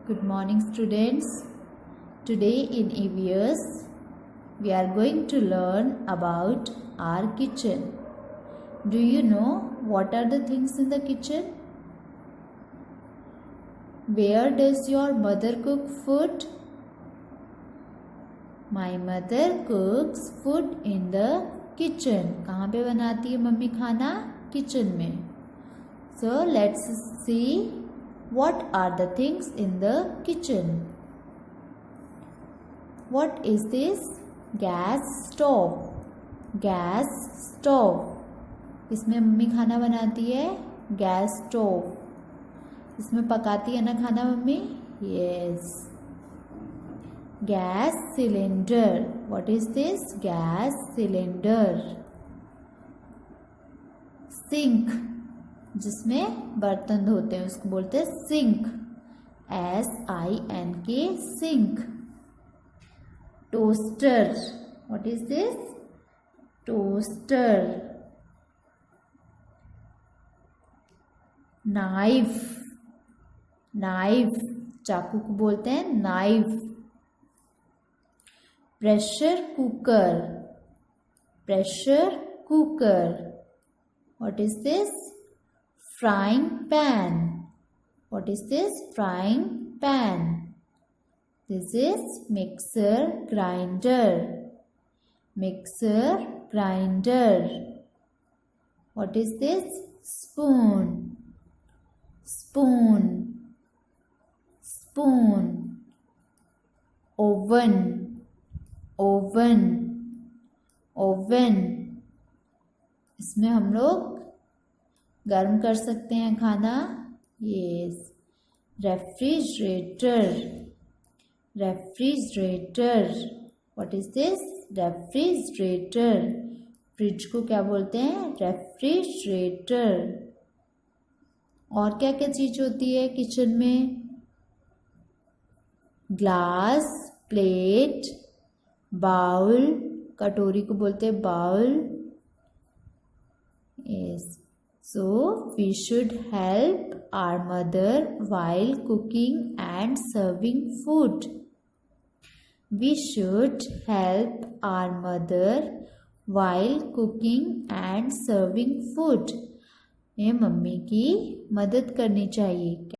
Good morning, students. Today in EVS we are going to learn about our kitchen. Do you know what are the things in the kitchen? Where does your mother cook food? My mother cooks food in the kitchen. कहाँ पे बनाती है mummy खाना? Kitchen में. So let's see what are the things in the kitchen. What is this? Gas stove. Gas stove. इसमें mummy खाना बनाती है. Gas stove. इसमें पकाती है ना खाना mummy? Yes. Gas cylinder. What is this? Gas cylinder. Sink. जिसमें बर्तन धोते हैं उसको बोलते हैं sink. SINK sink. Toaster. What is this? Toaster. Knife. Knife चाकू को बोलते हैं knife. Pressure cooker. Pressure cooker. What is this? Frying pan. What is this? Frying pan. This is mixer grinder. Mixer grinder. What is this? Spoon. Spoon. Spoon. Oven. Oven. Oven. इसमें हम लोग गर्म कर सकते हैं खाना. Yes. Refrigerator. Refrigerator. What is this? Refrigerator. Fridge को क्या बोलते हैं? रेफ्रिजरेटर. और क्या क्या चीज होती है किचन में? Glass, plate, bowl. कटोरी को बोलते हैं bowl. Yes. So, we should help our mother while cooking and serving food. We should help our mother while cooking and serving food. ये मम्मी की मदद करनी चाहिए.